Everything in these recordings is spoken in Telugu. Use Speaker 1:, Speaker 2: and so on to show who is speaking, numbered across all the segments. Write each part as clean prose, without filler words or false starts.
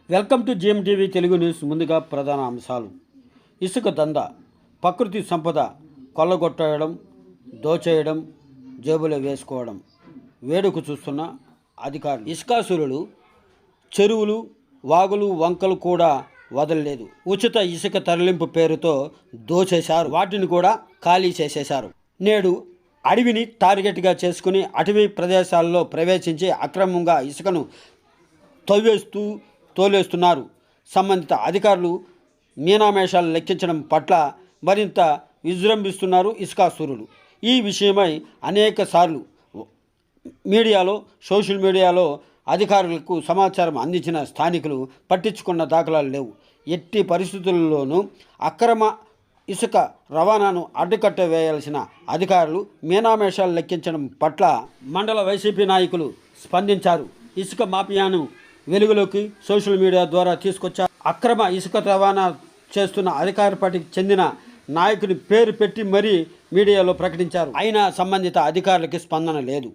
Speaker 1: Welcome to GMTV Telugu news. ముందుగా ప్రధాన అంశాలు. ఇసుక దందా, ప్రకృతి సంపద కొల్లగొట్టడం, దోచేయడం, జేబులో వేసుకోవడం వేడుక చూస్తున్న అధికారులు. ఇసుకాసురులు చెరువులు, వాగులు, వంకలు కూడా వదలలేదు. ఉచిత ఇసుక తరలింపు పేరుతో దోచేశారు. వాటిని కూడా ఖాళీ చేసేశారు. నేడు అడవిని టార్గెట్గా చేసుకుని అటవీ ప్రదేశాల్లో ప్రవేశించి అక్రమంగా ఇసుకను తోలేస్తున్నారు. సంబంధిత అధికారులు మీనామేషాలు లెక్కించడం పట్ల మరింత విజృంభిస్తున్నారు ఇసుకాసురులు. ఈ విషయమై అనేక సార్లు సోషల్ మీడియాలో అధికారులకు సమాచారం అందించిన స్థానికులు పట్టించుకున్న దాఖలాలు లేవు. ఎట్టి పరిస్థితుల్లోనూ అక్రమ ఇసుక రవాణాను అడ్డుకట్ట వేయాల్సిన అధికారులు మీనామేషాలు లెక్కించడం పట్ల మండల వైసీపీ నాయకులు స్పందించారు. ఇసుక మాఫియాను వెలుగులోకి సోషల్ మీడియా ద్వారా తీసుకొచ్చారు. అక్రమ ఇసుక రవాణా చేస్తున్న అధికార పార్టీకి చెందిన నాయకుని పేరు పెట్టి మరీ మీడియాలో ప్రకటించారు. అయినా సంబంధిత అధికారులకి స్పందన లేదు.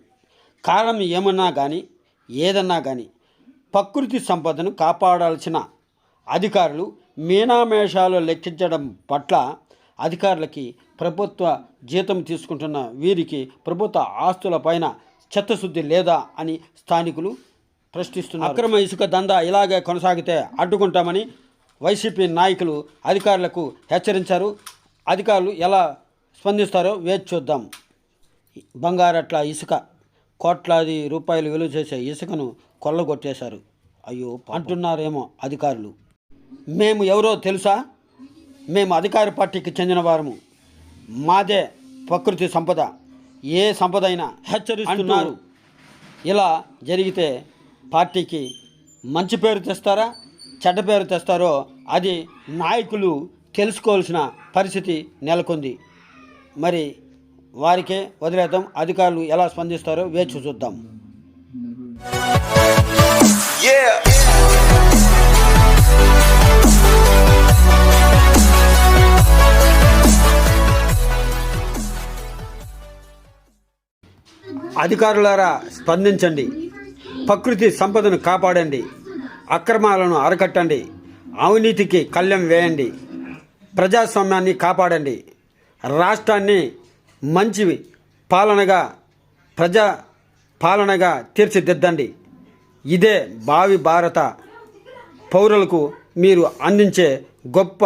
Speaker 1: కారణం ఏదన్నా కానీ ప్రకృతి సంపదను కాపాడాల్సిన అధికారులు మీనామేషాలు లెక్కించడం పట్ల అధికారులకి ప్రభుత్వ జీతం తీసుకుంటున్న వీరికి ప్రభుత్వ ఆస్తులపైన చిత్తశుద్ధి లేదా అని స్థానికులు ప్రశ్నిస్తున్నారు. అక్రమ ఇసుక దందా ఇలాగే కొనసాగితే అడ్డుకుంటామని వైసీపీ నాయకులు అధికారులకు హెచ్చరించారు. అధికారులు ఎలా స్పందిస్తారో వేచి చూద్దాం. బంగారట్ల ఇసుక, కోట్లాది రూపాయలు విలువ చేసే ఇసుకను కొల్లగొట్టేశారు. అయ్యో అంటున్నారేమో అధికారులు. మేము ఎవరో తెలుసా? మేము అధికార పార్టీకి చెందిన వారము. మాదే ప్రకృతి సంపద, ఏ సంపద అయినా హెచ్చరిస్తున్నారు. ఇలా జరిగితే పార్టీకి మంచి పేరు తెస్తారా, చెడ్డ పేరు తెస్తారో అది నాయకులు తెలుసుకోవాల్సిన పరిస్థితి నెలకొంది. మరి వారికే వదిలేద్దాం. అధికారులు ఎలా స్పందిస్తారో వేచి చూద్దాం. అధికారులారా స్పందించండి. ప్రకృతి సంపదను కాపాడండి. అక్రమాలను అరికట్టండి. అవినీతికి కళ్ళెం వేయండి. ప్రజాస్వామ్యాన్ని కాపాడండి. రాష్ట్రాన్ని మంచి ప్రజా పాలనగా తీర్చిదిద్దండి. ఇదే భావి భారత పౌరులకు మీరు అందించే గొప్ప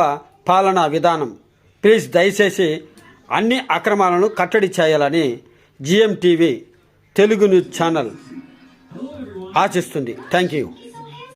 Speaker 1: పాలనా విధానం. ప్లీజ్ దయచేసి అన్ని అక్రమాలను కట్టడి చేయాలని జిఎంటీవీ తెలుగు న్యూస్ ఛానల్ ఆశిస్తుంది. Thank you.